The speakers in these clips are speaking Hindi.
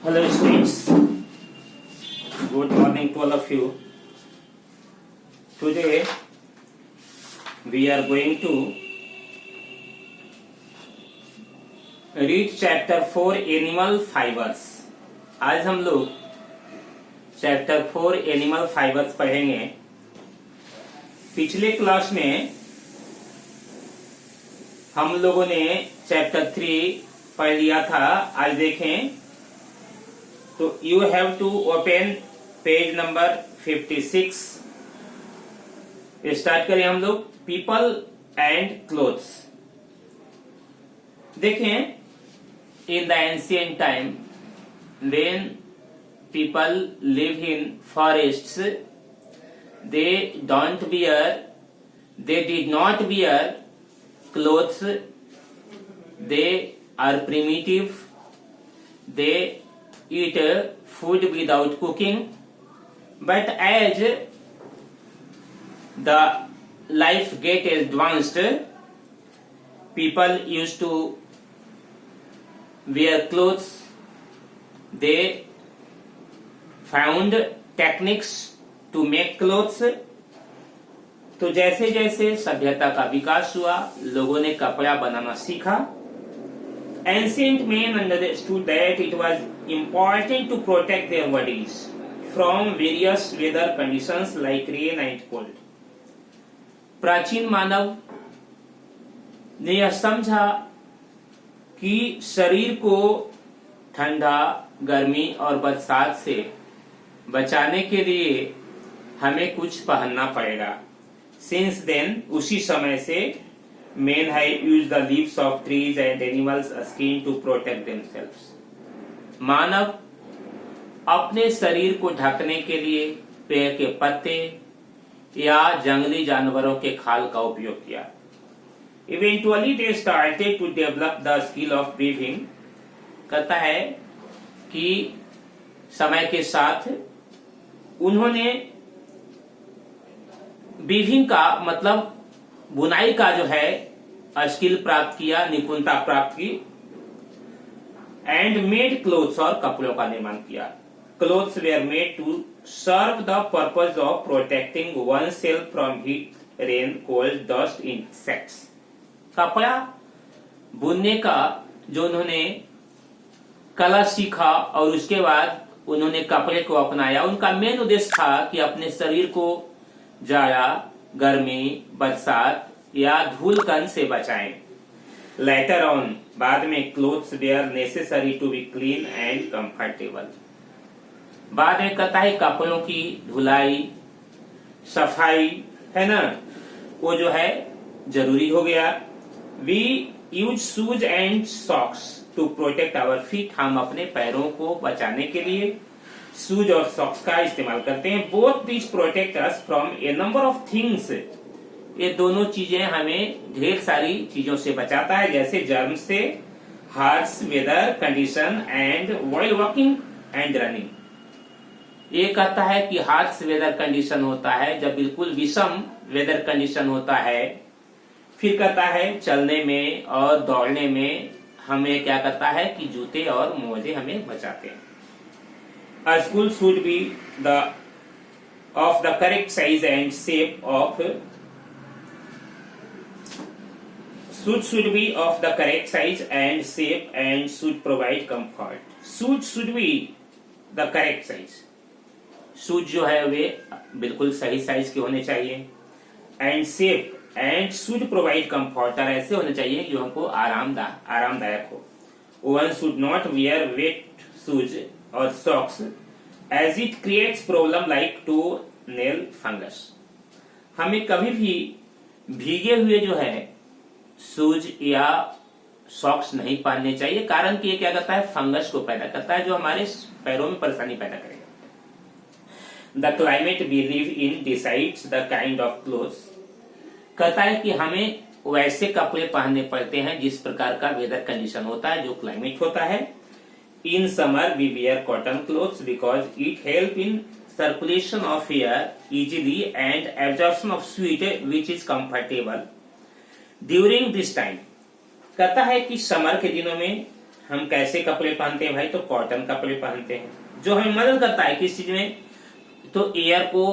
Hello students, good morning to all of you. Today we are going to read chapter 4 Animal Fibers. आज हम लोग चैप्टर 4 एनिमल फाइबर्स पढ़ेंगे। पिछले क्लास में हम लोगों ने चैप्टर 3 पढ़ लिया था। आज देखें तो you have to open page number 56। Start करें हम लोग पीपल एंड क्लोथ्स। देखें, in the ancient time when people live in forests they did not wear clothes. They are primitive. They eat food without cooking. But as the life get advanced, people used to wear clothes. They found techniques to make clothes. तो जैसे जैसे सभ्यता का विकास हुआ, लोगों ने कपड़ा बनाना सीखा। Ancient men understood that it was important to protect their bodies from various weather conditions like rain and cold. प्राचीन मानव ने यह समझा कि शरीर को ठंडा, गर्मी और बरसात से बचाने के लिए हमें कुछ पहनना पड़ेगा। Since then, उसी समय से men have used the leaves of trees and animals' skin to protect themselves. मानव अपने शरीर को ढकने के लिए पेड़ के पत्ते या जंगली जानवरों के खाल का उपयोग किया। Eventually, they started to develop the skill of weaving. कहता है कि समय के साथ उन्होंने वीविंग का मतलब बुनाई का जो है स्किल प्राप्त किया, निपुणता प्राप्त की। एंड मेड क्लोथ्स, और कपड़ों का निर्माण किया। Clothes were made to serve the purpose of protecting oneself from heat, rain, cold, dust, insects. कपड़ा बुनने का जो उन्होंने कला सीखा और उसके बाद उन्होंने कपड़े को अपनाया, उनका मेन उद्देश्य था कि अपने शरीर को जाड़ा, गर्मी, बरसात या धूल कण से बचाएं। लेटर ऑन, बाद में clothes were necessary to be clean and comfortable. बाद में कहता है कपड़ों की धुलाई, सफाई है ना, वो जो है जरूरी हो गया। We use shoes and socks to protect our feet. हम अपने पैरों को बचाने के लिए शूज और सॉक्स का इस्तेमाल करते हैं। Both this protect us from A number of things. ये दोनों चीजें हमें ढेर सारी चीजों से बचाता है, जैसे जर्म से, harsh weather condition and while walking and running. ये कहता है कि हार्श वेदर कंडीशन होता है जब बिल्कुल विषम वेदर कंडीशन होता है। फिर कहता है चलने में और दौड़ने में हमें क्या करता है कि जूते और मोजे हमें बचाते हैं। A school should be of the correct size and shape of should be of the correct size and shape and should provide comfort. Should be the correct size. Shoes जो है वे बिल्कुल सही साइज के होने चाहिए। And shape and should provide comfort, और ऐसे होने चाहिए जो हमको आरामदायक हो। One should not wear wet shoes और socks as it creates problem like to nail fungus. हमें कभी भी भीगे हुए जो है शूज या सॉक्स नहीं पहनने चाहिए, कारण कि ये क्या करता है, फंगस को पैदा करता है जो हमारे पैरों में परेशानी पैदा करेगा। The climate we live in decides the kind of clothes. कहता है कि हमें वैसे कपड़े पहनने पड़ते हैं जिस प्रकार का वेदर कंडीशन होता है, जो क्लाइमेट होता है। In summer we wear cotton clothes because it help in circulation of air easily and absorption of sweat which is comfortable during this time। कहता है कि समर के दिनों में हम कैसे कपड़े पहनते हैं भाई, तो कॉटन कपड़े पहनते हैं, जो हमें मदद करता है किस चीज में, तो एयर को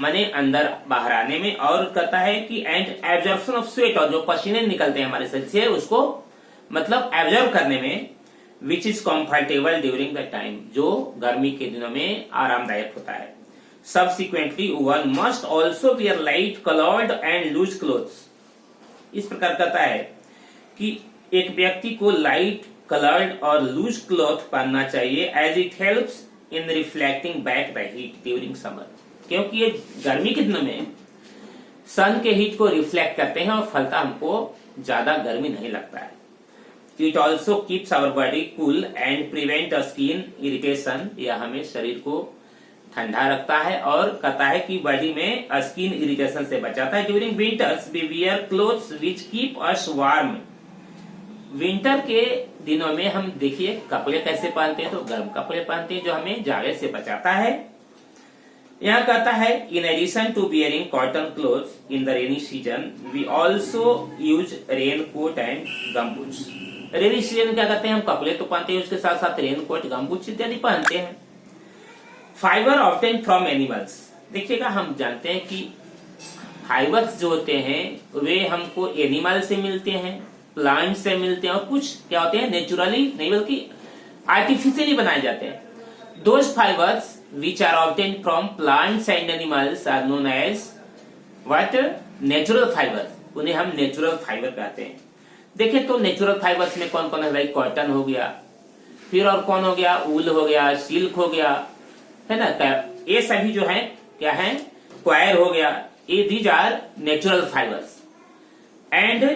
माने अंदर बाहर आने में, और करता है कि एंड एब्जॉर्प्शन ऑफ स्वेट, और जो पसीने निकलते हैं हमारे शरीर से उसको मतलब एब्जॉर्ब करने में, which is comfortable during the time, जो गर्मी के दिनों में आरामदायक होता है। Subsequently one must also wear light coloured and loose clothes. इस प्रकार कहता है कि एक व्यक्ति को लाइट कलर्ड और लूज क्लॉथ पहनना चाहिए, as it helps in reflecting back the heat during summer, क्योंकि ये गर्मी के दिनों में सन के हीट को रिफ्लेक्ट करते हैं और फलता हमको ज्यादा गर्मी नहीं लगता है। It also keeps our body cool and prevent skin irritation, यह हमें शरीर को ठंडा रखता है और कहता है कि बॉडी में स्किन इरिटेशन से बचाता है। During winters we wear clothes which keep us warm. Winter के दिनों में हम देखिए कपड़े कैसे पहनते हैं, तो गर्म कपड़े पहनते हैं जो हमें जाड़े से बचाता है। यहाँ कहता है in addition to bearing cotton clothes in the rainy season we also use rain coat and gumboots. Rainy season में क्या करते हैं, हम कपड़े तो पहनते हैं, उसके साथ साथ रेन कोट गमबूट्स इत्यादि पहनते हैं। फाइबर ऑब्टेन फ्रॉम एनिमल्स, देखिएगा हम जानते हैं कि फाइबर्स जो होते हैं वे हमको एनिमल से मिलते हैं, प्लांट से मिलते हैं, और कुछ क्या होते हैं नेचुरली नहीं बल्कि आर्टिफिशियली बनाए जाते हैं। Those fibres which are obtain from plants and animals are known as what, natural fibres, उन्हें हम नेचुरल फाइबर कहते हैं। देखिए तो नेचुरल फाइबर्स में कौन कौन है भाई, कॉटन हो गया, फिर और कौन हो गया, वूल हो गया, सिल्क हो गया, है ना, ये सभी जो है क्या है, क्वायर हो गया, ये these are natural fibres. And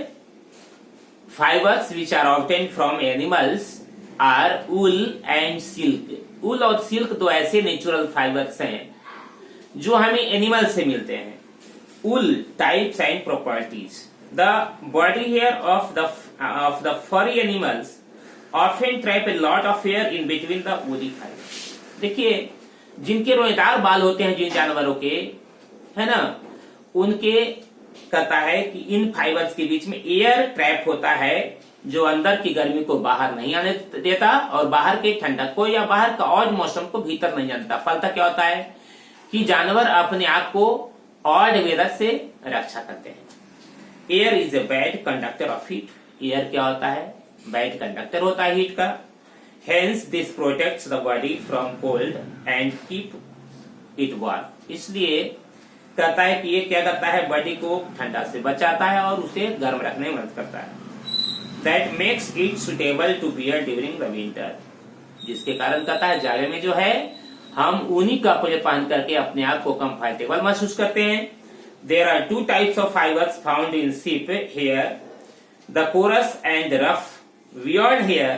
fibres which are obtain from animals are wool and silk. Wool और सिल्क दो ऐसे नेचुरल फाइबर्स हैं जो हमें एनिमल से मिलते हैं। Wool types and properties, the body hair of the furry animals often trap a lot of hair in between the woolly fibre. देखिए जिनके रोएदार बाल होते हैं जिन जानवरों के, है ना, उनके कहता है कि इन फाइबर्स के बीच में एयर ट्रैप होता है जो अंदर की गर्मी को बाहर नहीं आने देता और बाहर के ठंडक को या बाहर का ऑड मौसम को भीतर नहीं जानता। फलता क्या होता है कि जानवर अपने आप को ऑड वेदर से रक्षा करते हैं। Air is a bad conductor of heat, air क्या होता है, बैड कंडक्टर होता है हीट का। Hence this protects the body from cold and keep it warm. इसलिए कहता है कि ये क्या करता है, बॉडी को ठंडा से बचाता है और उसे गर्म रखने में मदद करता है। That makes it suitable to wear during the winter, जिसके कारण कहता है जाड़े में जो है हम उन्हीं कपड़े पहन करके अपने आप को कंफर्टेबल महसूस करते हैं। There are two types of fibres found in sheep hair, the coarse and rough weird hair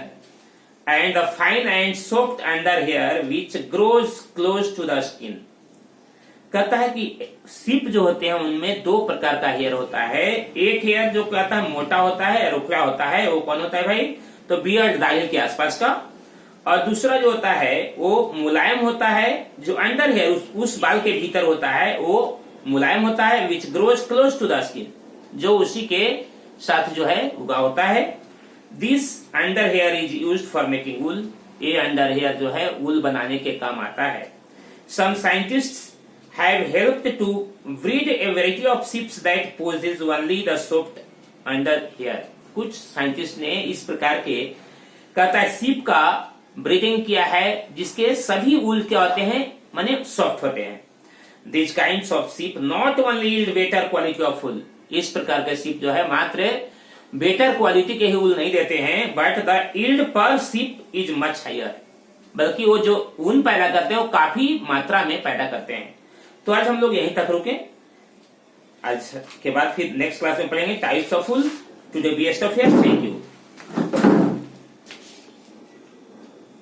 and the fine and soft under hair which grows close to the skin। कहता है कि सीप जो होते हैं उनमें दो प्रकार का हेयर होता है। एक हेयर जो कहता है मोटा होता है, रुखला होता है, वो कौन होता है भाई, तो बियर्ड, दाढ़ी के आसपास का। और दूसरा जो होता है वो मुलायम होता है, जो अंडर हेयर उस बाल के भीतर होता है वो मुलायम होता है, which grows close to the skin, जो उसी के साथ जो है उगा होता है। This under hair is used for making wool, ये अंडर हेयर जो है वूल बनाने के काम आता है। सम scientists have helped to breed a variety of ships that possess only the soft under hair। कुछ साइंटिस्ट ने इस प्रकार के कहता है सीप का ब्रीडिंग किया है जिसके सभी वूल क्या होते हैं, माने सॉफ्ट होते हैं। दिस काइंड्स ऑफ सीप not only yield better quality of wool, इस प्रकार के सीप जो है मात्र बेटर क्वालिटी के ही वूल नहीं देते हैं, बट द यील्ड पर सीप इज मच हायर, बल्कि वो जो ऊन पैदा करते हैं वो काफी मात्रा में पैदा करते हैं। तो आज हम लोग यहीं तक रुके, आज के बाद फिर नेक्स्ट क्लास में पढ़ेंगे types of wool. To the best of your, thank you.